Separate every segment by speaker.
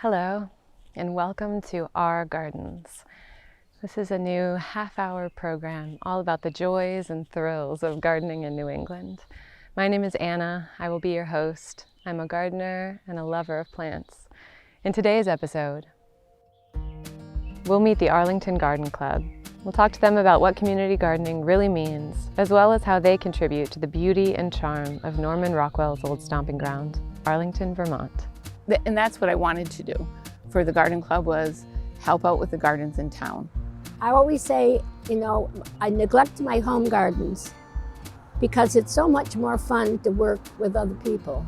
Speaker 1: Hello, and welcome to Our Gardens. This is a new half-hour program all about the joys and thrills of gardening in New England. My name is Anna. I will be your host. I'm a gardener and a lover of plants. In today's episode, we'll meet the Arlington Garden Club. We'll talk to them about what community gardening really means, as well as how they contribute to the beauty and charm of Norman Rockwell's old stomping ground, Arlington, Vermont.
Speaker 2: And that's what I wanted to do for the garden club, was help out with the gardens in town.
Speaker 3: I always say, I neglect my home gardens because it's so much more fun to work with other people.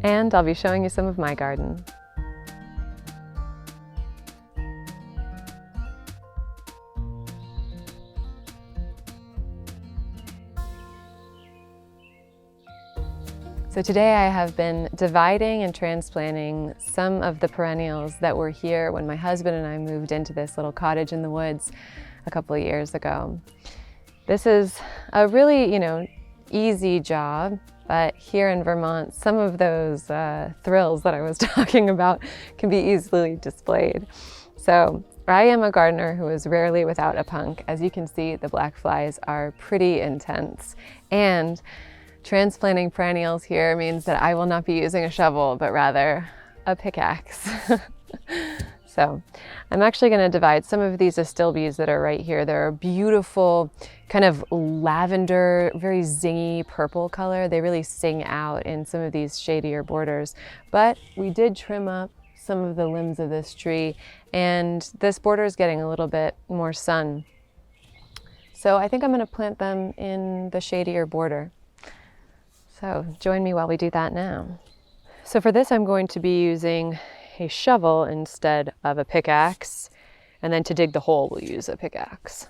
Speaker 1: And I'll be showing you some of my garden. So today I have been dividing and transplanting some of the perennials that were here when my husband and I moved into this little cottage in the woods a couple of years ago. This is a really, easy job, but here in Vermont, some of those thrills that I was talking about can be easily displayed. So I am a gardener who is rarely without a punk. As you can see, the black flies are pretty intense, and transplanting perennials here means that I will not be using a shovel, but rather a pickaxe. So I'm actually going to divide some of these astilbes that are right here. They're a beautiful kind of lavender, very zingy purple color. They really sing out in some of these shadier borders. But we did trim up some of the limbs of this tree, and this border is getting a little bit more sun. So I think I'm going to plant them in the shadier border. So join me while we do that now. So for this, I'm going to be using a shovel instead of a pickaxe. And then to dig the hole, we'll use a pickaxe.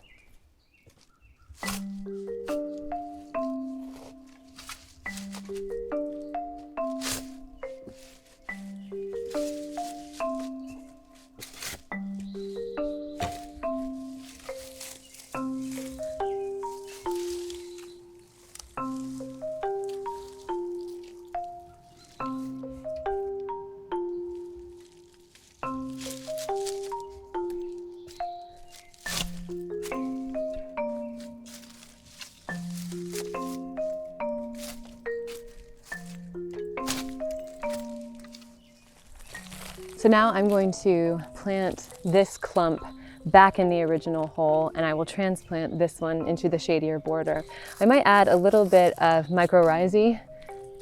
Speaker 1: So now I'm going to plant this clump back in the original hole, and I will transplant this one into the shadier border. I might add a little bit of mycorrhizae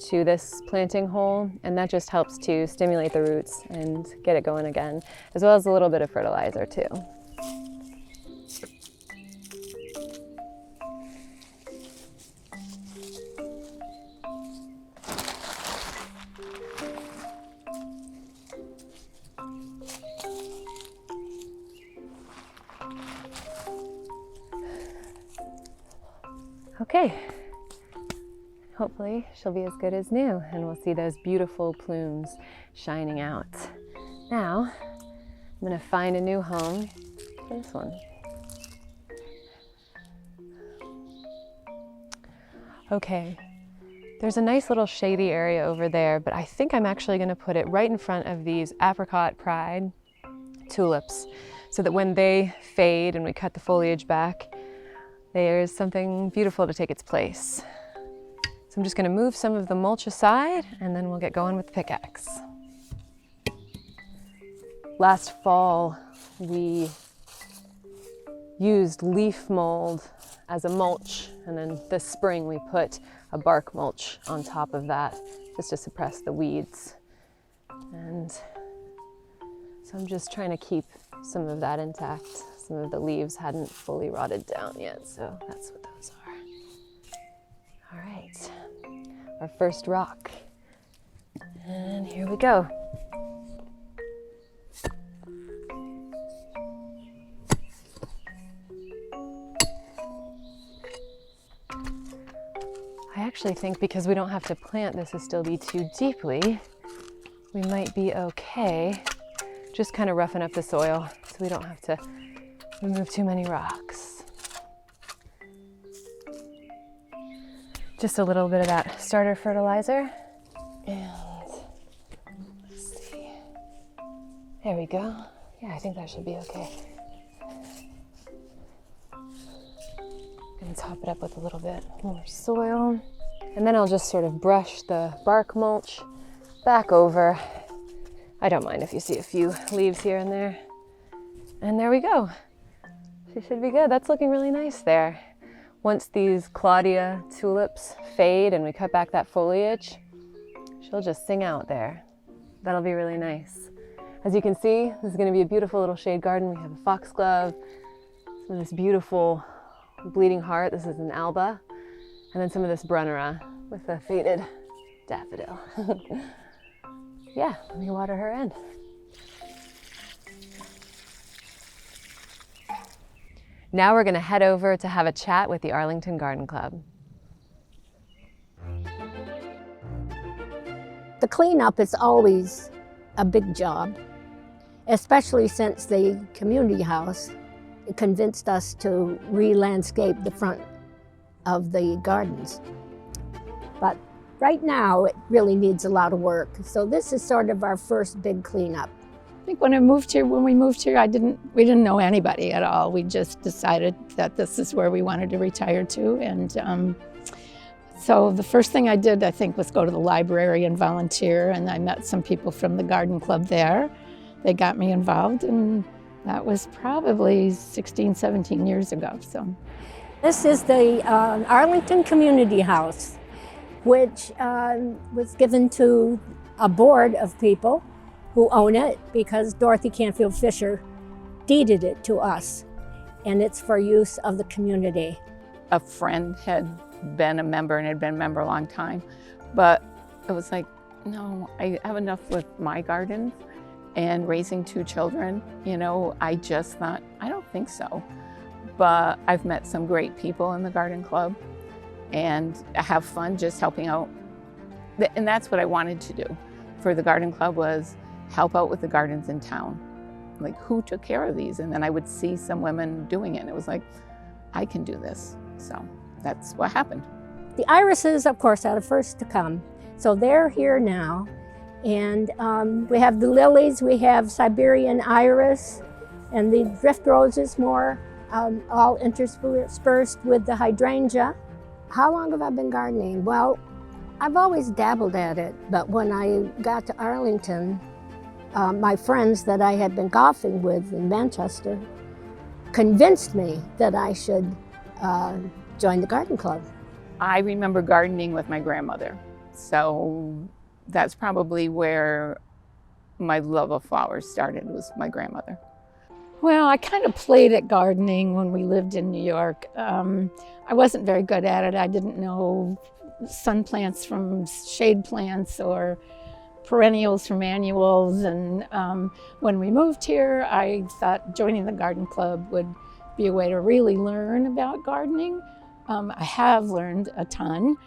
Speaker 1: to this planting hole, and that just helps to stimulate the roots and get it going again, as well as a little bit of fertilizer too. Okay, hopefully she'll be as good as new, and we'll see those beautiful plumes shining out. Now, I'm gonna find a new home for this one. Okay, there's a nice little shady area over there, but I think I'm actually gonna put it right in front of these apricot pride tulips, so that when they fade and we cut the foliage back, there's something beautiful to take its place. So I'm just going to move some of the mulch aside, and then we'll get going with the pickaxe. Last fall, we used leaf mold as a mulch, and then this spring we put a bark mulch on top of that just to suppress the weeds. And so I'm just trying to keep some of that intact. Some of the leaves hadn't fully rotted down yet, so that's what those are. All right, our first rock. And here we go. I actually think because we don't have to plant this astilbe too deeply, we might be okay. Just kind of roughen up the soil so we don't have to remove too many rocks. Just a little bit of that starter fertilizer. And let's see. There we go. Yeah, I think that should be okay. Gonna top it up with a little bit more soil. And then I'll just sort of brush the bark mulch back over. I don't mind if you see a few leaves here and there. And there we go. She should be good. That's looking really nice there. Once these Claudia tulips fade and we cut back that foliage, she'll just sing out there. That'll be really nice. As you can see, this is going to be a beautiful little shade garden. We have a foxglove, some of this beautiful bleeding heart. This is an alba. And then some of this brunnera with a faded daffodil. Yeah, let me water her in. Now we're going to head over to have a chat with the Arlington Garden Club.
Speaker 3: The cleanup is always a big job, especially since the community house convinced us to re-landscape the front of the gardens. But right now, it really needs a lot of work. So this is sort of our first big cleanup.
Speaker 4: I think when we moved here, we didn't know anybody at all. We just decided that this is where we wanted to retire to. And so the first thing I did, I think, was go to the library and volunteer. And I met some people from the garden club there. They got me involved, and that was probably 16, 17 years ago. So
Speaker 3: This is the Arlington Community House, which was given to a board of people who own it because Dorothy Canfield Fisher deeded it to us, and it's for use of the community.
Speaker 2: A friend had been a member and had been a member a long time, but it was like, no, I have enough with my gardens and raising 2 children. You know, I just thought, I don't think so. But I've met some great people in the garden club and I have fun just helping out. And that's what I wanted to do for the garden club, was help out with the gardens in town. Like, who took care of these? And then I would see some women doing it and it was like, I can do this. So that's what happened.
Speaker 3: The irises, of course, are the first to come. So they're here now. And we have the lilies, we have Siberian iris, and the drift roses more, all interspersed with the hydrangea. How long have I been gardening? Well, I've always dabbled at it, but when I got to Arlington, my friends that I had been golfing with in Manchester convinced me that I should join the garden club.
Speaker 2: I remember gardening with my grandmother. So that's probably where my love of flowers started, was my grandmother.
Speaker 4: well, I kind of played at gardening when we lived in New York. I wasn't very good at it. I didn't know sun plants from shade plants or perennials from annuals. And when we moved here, I thought joining the garden club would be a way to really learn about gardening. I have learned a ton.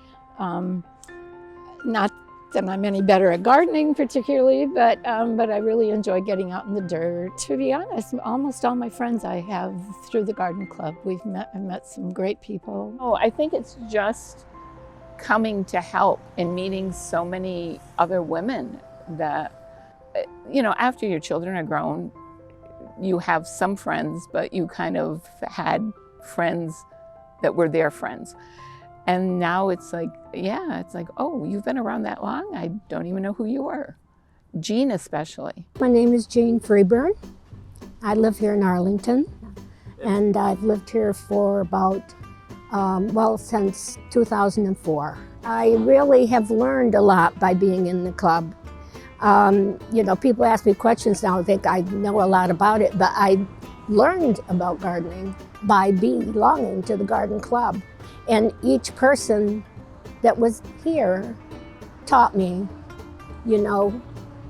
Speaker 4: Not that I'm any better at gardening particularly, but I really enjoy getting out in the dirt. To be honest, almost all my friends I have through the garden club. I've met some great people.
Speaker 2: Oh, I think it's just coming to help and meeting so many other women that, you know, after your children are grown, you have some friends, but you kind of had friends that were their friends. And now it's like, yeah, it's like, oh, you've been around that long? I don't even know who you were. Jean especially.
Speaker 3: My name is Jean Freebern. I live here in Arlington, and I've lived here for about, since 2004. I really have learned a lot by being in the club. You know, people ask me questions now, I think I know a lot about it, but I learned about gardening by belonging to the garden club. And each person that was here taught me, you know,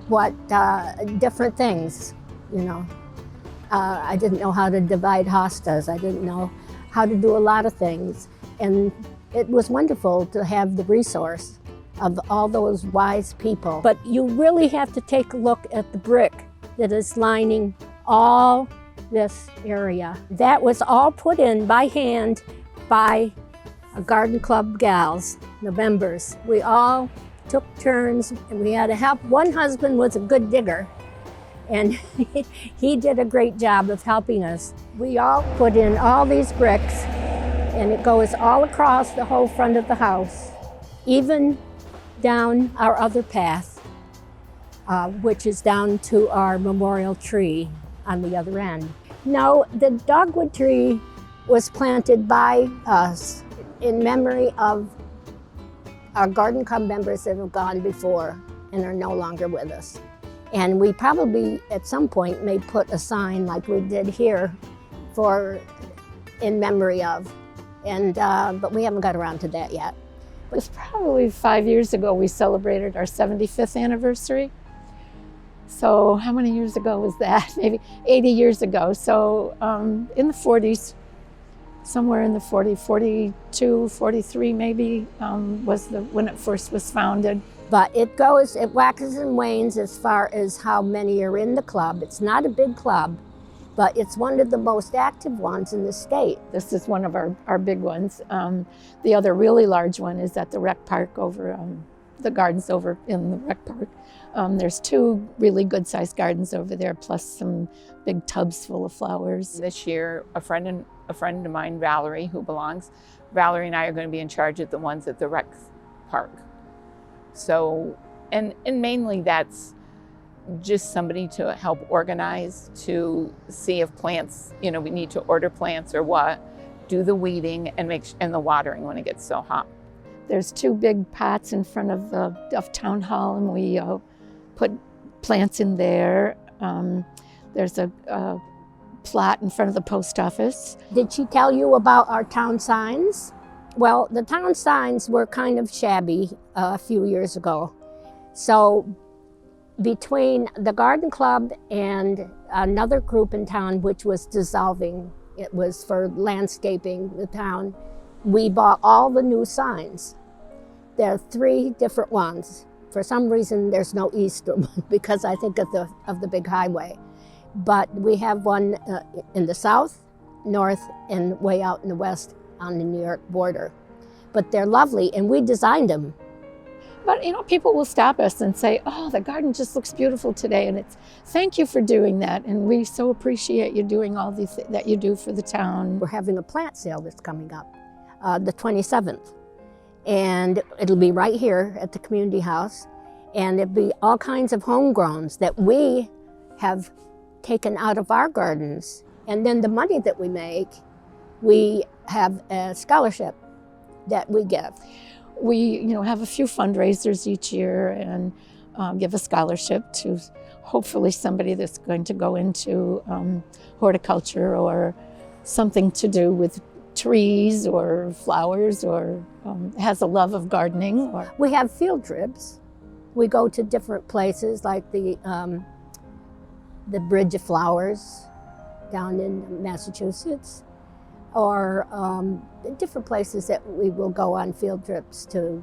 Speaker 3: what different things, you know. I didn't know how to divide hostas. I didn't know how to do a lot of things. And it was wonderful to have the resource of all those wise people. But you really have to take a look at the brick that is lining all this area. That was all put in by hand by garden club gals, the members. We all took turns and we had to help. One husband was a good digger And he did a great job of helping us. We all put in all these bricks, and it goes all across the whole front of the house, even down our other path, which is down to our memorial tree on the other end. No, the dogwood tree was planted by us in memory of our Garden Club members that have gone before and are no longer with us. And we probably at some point may put a sign like we did here in memory of, but we haven't got around to that yet.
Speaker 4: It was probably 5 years ago we celebrated our 75th anniversary. So how many years ago was that? Maybe 80 years ago. So in the 40s, somewhere in the 42, 43 maybe, was when it first was founded.
Speaker 3: But it waxes and wanes as far as how many are in the club. It's not a big club, but it's one of the most active ones in the state.
Speaker 4: This is one of our big ones. The other really large one is at the rec park over, the gardens over in the rec park. There's 2 really good-sized gardens over there, plus some big tubs full of flowers.
Speaker 2: This year, a friend of mine, Valerie, Valerie and I are going to be in charge of the ones at the rec park. So, and mainly that's just somebody to help organize, to see if plants, we need to order plants or what, do the weeding and the watering when it gets so hot.
Speaker 4: There's 2 big pots in front of Town Hall, and we put plants in there. There's a plot in front of the post office.
Speaker 3: Did she tell you about our town signs? Well, the town signs were kind of shabby a few years ago. So between the Garden Club and another group in town, which was dissolving, it was for landscaping the town, we bought all the new signs. There are 3 different ones. For some reason, there's no Easter one because I think of the big highway. But we have one in the south, north, and way out in the west on the New York border. But they're lovely, and we designed them.
Speaker 4: But people will stop us and say, oh, the garden just looks beautiful today, and it's thank you for doing that, and we so appreciate you doing all these that you do for the town.
Speaker 3: We're having a plant sale that's coming up, the 27th, and it'll be right here at the community house, and it'll be all kinds of homegrowns that we have taken out of our gardens, and then the money that we make, we have a scholarship that we give.
Speaker 4: We, have a few fundraisers each year and give a scholarship to hopefully somebody that's going to go into horticulture or something to do with trees or flowers or has a love of gardening.
Speaker 3: We have field trips. We go to different places like the Bridge of Flowers down in Massachusetts, or different places that we will go on field trips to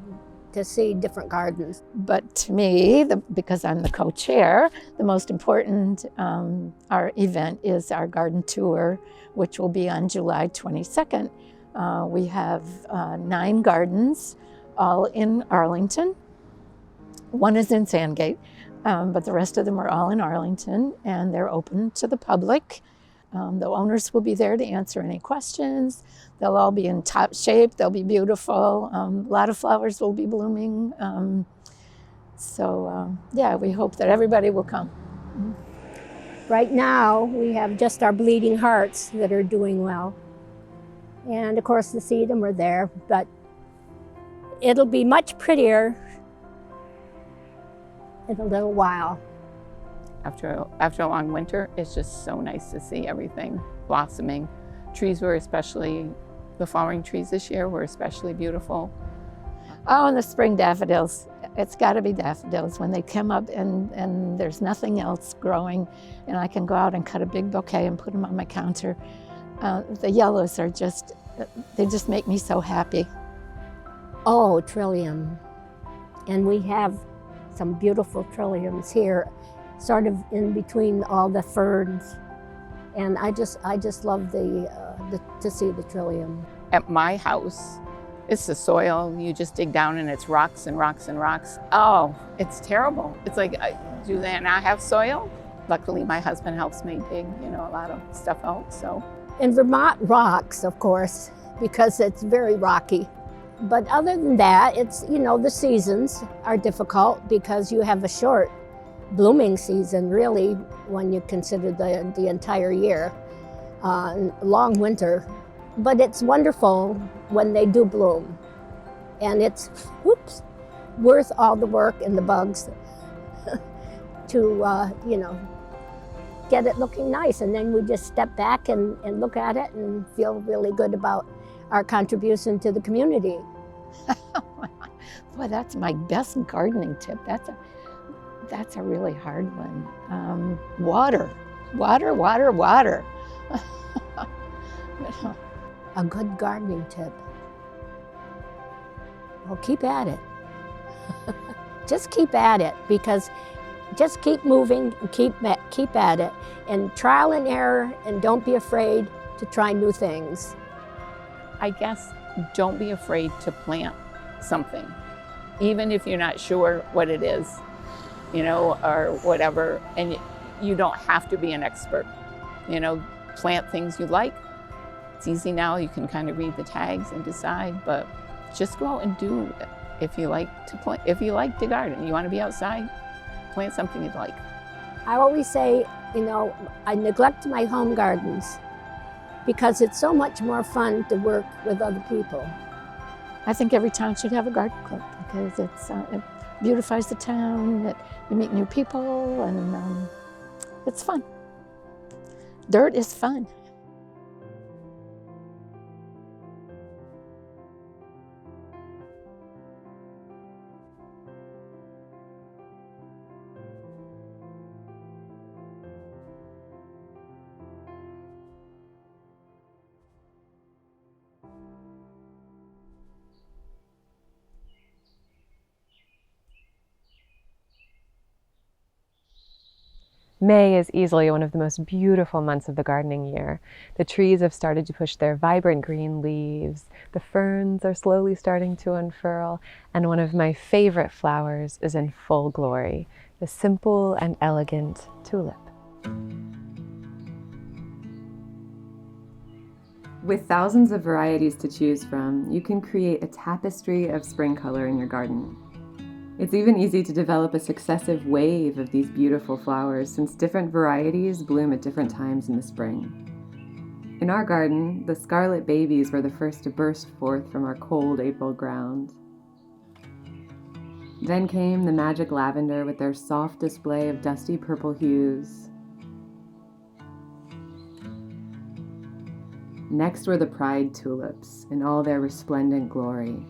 Speaker 3: see different gardens.
Speaker 4: But to me, because I'm the co-chair, the most important our event is our garden tour, which will be on July 22nd. We have 9 gardens, all in Arlington. One is in Sandgate, but the rest of them are all in Arlington, and they're open to the public. The owners will be there to answer any questions. They'll all be in top shape. They'll be beautiful. A lot of flowers will be blooming. Yeah, we hope that everybody will come.
Speaker 3: Right now, we have just our bleeding hearts that are doing well. And of course, the sedum are there, but it'll be much prettier in a little while.
Speaker 2: After a long winter, it's just so nice to see everything blossoming. The flowering trees this year were especially beautiful.
Speaker 4: Oh, and the spring daffodils. It's got to be daffodils when they come up and there's nothing else growing, and I can go out and cut a big bouquet and put them on my counter. The yellows are they just make me so happy.
Speaker 3: Oh, trillium. And we have some beautiful trilliums here, sort of in between all the ferns. And I just love to see the trillium.
Speaker 2: At my house, it's the soil. You just dig down and it's rocks and rocks and rocks. Oh, it's terrible. It's like, do they not have soil? luckily my husband helps me dig, you know, a lot of stuff out, so.
Speaker 3: In Vermont, rocks, of course, because it's very rocky. But other than that, it's, you know, the seasons are difficult because you have a short blooming season, really, when you consider the entire year, long winter. But it's wonderful when they do bloom. And it's, worth all the work and the bugs to, you know, get it looking nice. And then we just step back and look at it and feel really good about our contribution to the community.
Speaker 4: Boy, that's my best gardening tip. That's a really hard one. Water.
Speaker 3: A good gardening tip. Well, keep at it. Just keep at it, because just keep moving, and keep at it, and trial and error, and don't be afraid to try new things.
Speaker 2: I guess don't be afraid to plant something, even if you're not sure what it is, you know, or whatever, and you don't have to be an expert. You know, plant things you like. It's easy now, you can kind of read the tags and decide, but just go out and do it. If you like to plant, if you like to garden, you want to be outside, plant something you'd like.
Speaker 3: I always say, you know, I neglect my home gardens because it's so much more fun to work with other people.
Speaker 4: I think every town should have a garden club because it beautifies the town, you meet new people, and it's fun. Dirt is fun.
Speaker 1: May is easily one of the most beautiful months of the gardening year. The trees have started to push their vibrant green leaves, the ferns are slowly starting to unfurl, and one of my favorite flowers is in full glory, the simple and elegant tulip. With thousands of varieties to choose from, you can create a tapestry of spring color in your garden. It's even easy to develop a successive wave of these beautiful flowers since different varieties bloom at different times in the spring. In our garden, the scarlet babies were the first to burst forth from our cold April ground. Then came the magic lavender with their soft display of dusty purple hues. Next were the pride tulips in all their resplendent glory.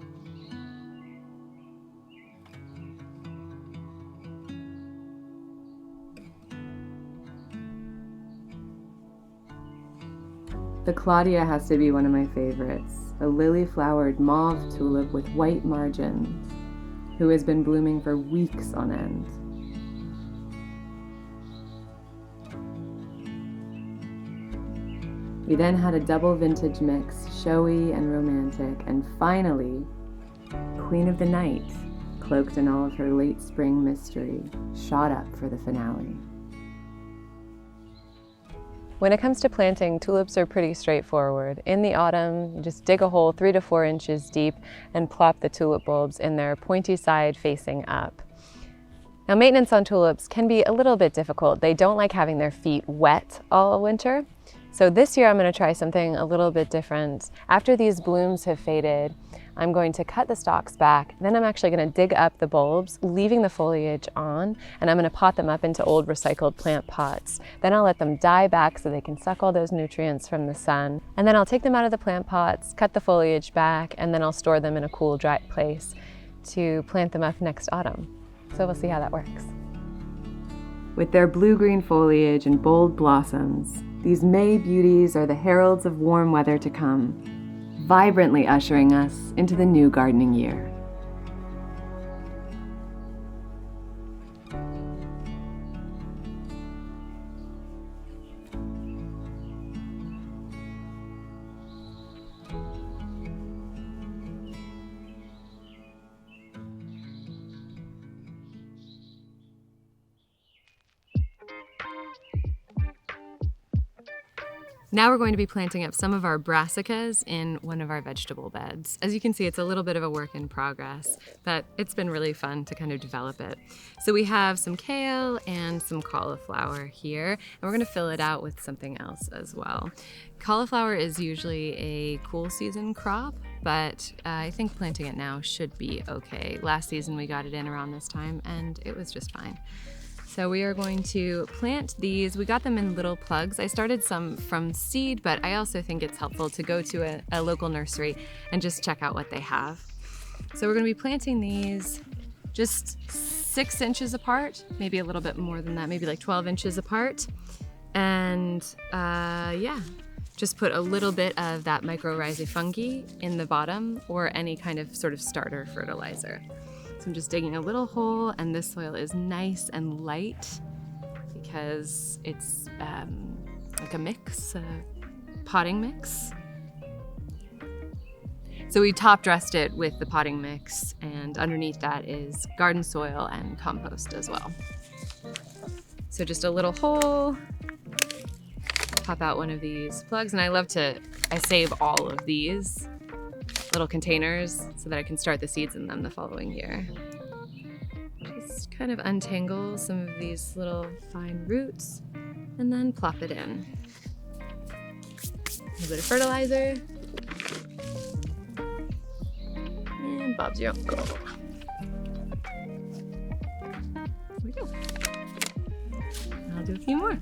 Speaker 1: The Claudia has to be one of my favorites, a lily-flowered mauve tulip with white margins, who has been blooming for weeks on end. We then had a double vintage mix, showy and romantic, and finally, Queen of the Night, cloaked in all of her late spring mystery, shot up for the finale. When it comes to planting, tulips are pretty straightforward. In the autumn, you just dig a hole 3 to 4 inches deep and plop the tulip bulbs in their pointy side facing up. Now, maintenance on tulips can be a little bit difficult. They don't like having their feet wet all winter. So this year I'm going to try something a little bit different. After these blooms have faded, I'm going to cut the stalks back. Then I'm actually going to dig up the bulbs, leaving the foliage on, and I'm going to pot them up into old recycled plant pots. Then I'll let them die back so they can suck all those nutrients from the sun. And then I'll take them out of the plant pots, cut the foliage back, and then I'll store them in a cool, dry place to plant them up next autumn. So we'll see how that works. With their blue-green foliage and bold blossoms, these May beauties are the heralds of warm weather to come, vibrantly ushering us into the new gardening year. Now we're going to be planting up some of our brassicas in one of our vegetable beds. As you can see, it's a little bit of a work in progress, but it's been really fun to kind of develop it. So we have some kale and some cauliflower here, and we're gonna fill it out with something else as well. Cauliflower is usually a cool season crop, but I think planting it now should be okay. Last season we got it in around this time and it was just fine. So we are going to plant these. We got them in little plugs. I started some from seed, but I also think it's helpful to go to a local nursery and just check out what they have. So we're gonna be planting these just 6 inches apart, maybe a little bit more than that, maybe like 12 inches apart. And yeah, just put a little bit of that mycorrhizae fungi in the bottom or any kind of sort of starter fertilizer. So I'm just digging a little hole, and this soil is nice and light because it's like a mix, a potting mix. So we top dressed it with the potting mix, and underneath that is garden soil and compost as well. So just a little hole, pop out one of these plugs, and I save all of these little containers so that I can start the seeds in them the following year. Just kind of untangle some of these little fine roots and then plop it in. A little bit of fertilizer. And Bob's your uncle. There we go. I'll do a few more.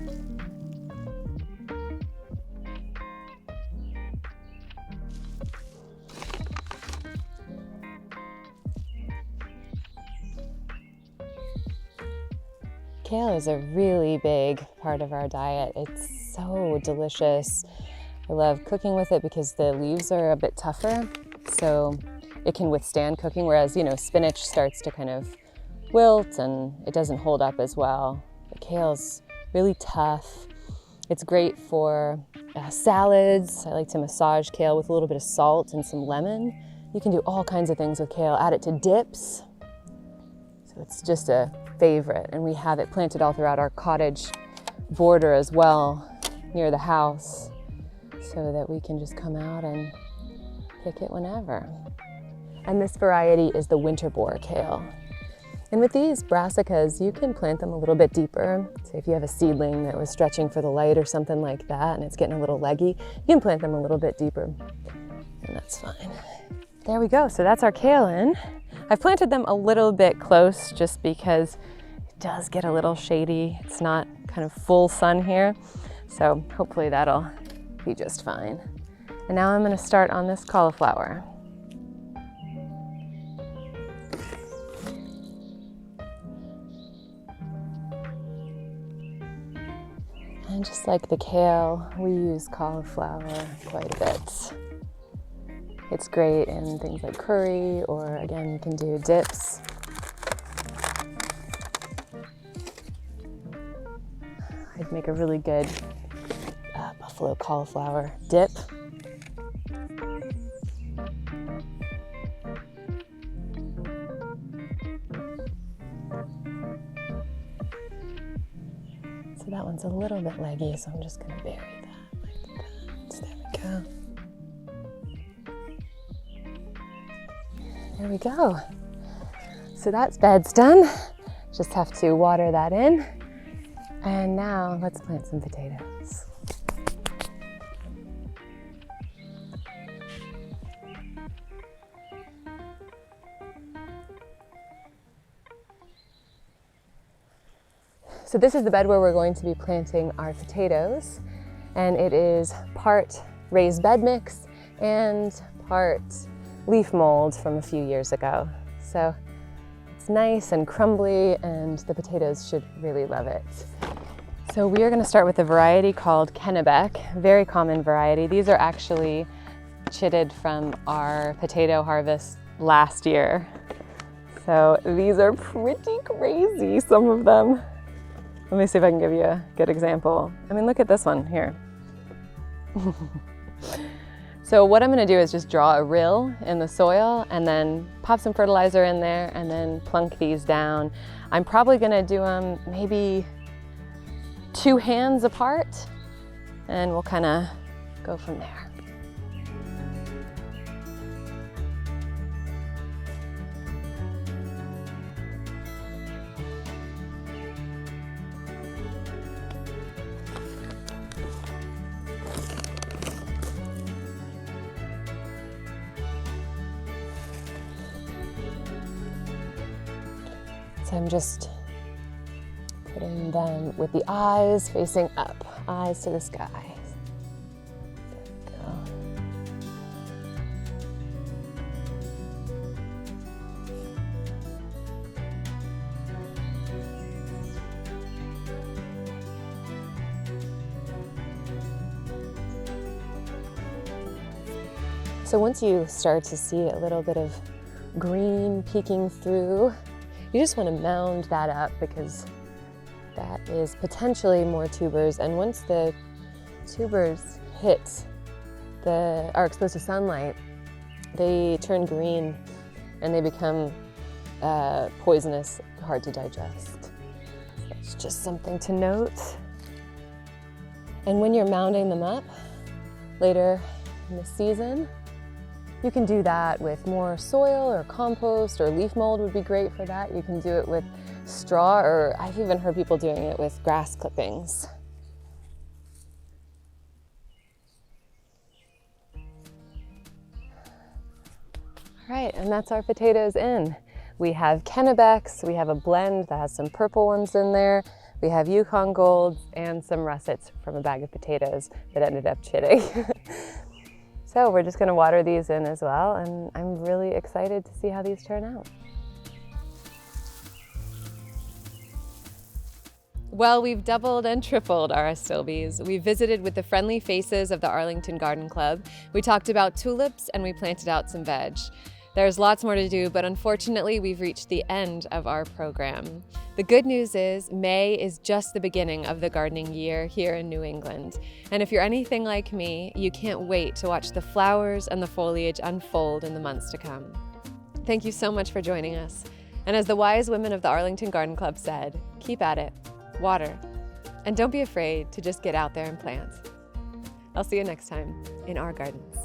Speaker 1: Kale is a really big part of our diet. It's so delicious. I love cooking with it because the leaves are a bit tougher, so it can withstand cooking, whereas, spinach starts to kind of wilt and it doesn't hold up as well. But kale's really tough. It's great for salads. I like to massage kale with a little bit of salt and some lemon. You can do all kinds of things with kale. Add it to dips. So it's just a favorite, and we have it planted all throughout our cottage border as well, near the house, so that we can just come out and pick it whenever. And this variety is the winter boar kale. And with these brassicas, you can plant them a little bit deeper. Say if you have a seedling that was stretching for the light or something like that and it's getting a little leggy, you can plant them a little bit deeper, and that's fine. There we go, so that's our kale in. I've planted them a little bit close just because it does get a little shady. It's not kind of full sun here, so hopefully that'll be just fine. And now I'm gonna start on this cauliflower. And just like the kale, we use cauliflower quite a bit. It's great in things like curry, or again, you can do dips. I'd make a really good buffalo cauliflower dip. So that one's a little bit leggy, so I'm just gonna bury that like that. There we go. There we go. So that's bed's done. Just have to water that in. And now let's plant some potatoes. So this is the bed where we're going to be planting our potatoes. And it is part raised bed mix and part leaf mold from a few years ago. So it's nice and crumbly, and the potatoes should really love it. So we are going to start with a variety called Kennebec, very common variety. These are actually chitted from our potato harvest last year. So these are pretty crazy, some of them. Let me see if I can give you a good example. I mean, look at this one here. So what I'm gonna do is just draw a rill in the soil and then pop some fertilizer in there and then plunk these down. I'm probably gonna do them maybe 2 hands apart, and we'll kind of go from there. So I'm just putting them with the eyes facing up, eyes to the sky. There we go. So once you start to see a little bit of green peeking through, you just want to mound that up because that is potentially more tubers. And once the tubers are exposed to sunlight, they turn green and they become poisonous, hard to digest. So that's just something to note. And when you're mounding them up later in the season, you can do that with more soil or compost, or leaf mold would be great for that. You can do it with straw, or I've even heard people doing it with grass clippings. All right, and that's our potatoes in. We have Kennebecks, we have a blend that has some purple ones in there. We have Yukon Golds and some russets from a bag of potatoes that ended up chitting. So we're just going to water these in as well, and I'm really excited to see how these turn out. Well, we've doubled and tripled our astilbes. We visited with the friendly faces of the Arlington Garden Club. We talked about tulips and we planted out some veg. There's lots more to do, but unfortunately we've reached the end of our program. The good news is May is just the beginning of the gardening year here in New England. And if you're anything like me, you can't wait to watch the flowers and the foliage unfold in the months to come. Thank you so much for joining us. And as the wise women of the Arlington Garden Club said, keep at it, water, and don't be afraid to just get out there and plant. I'll see you next time in our gardens.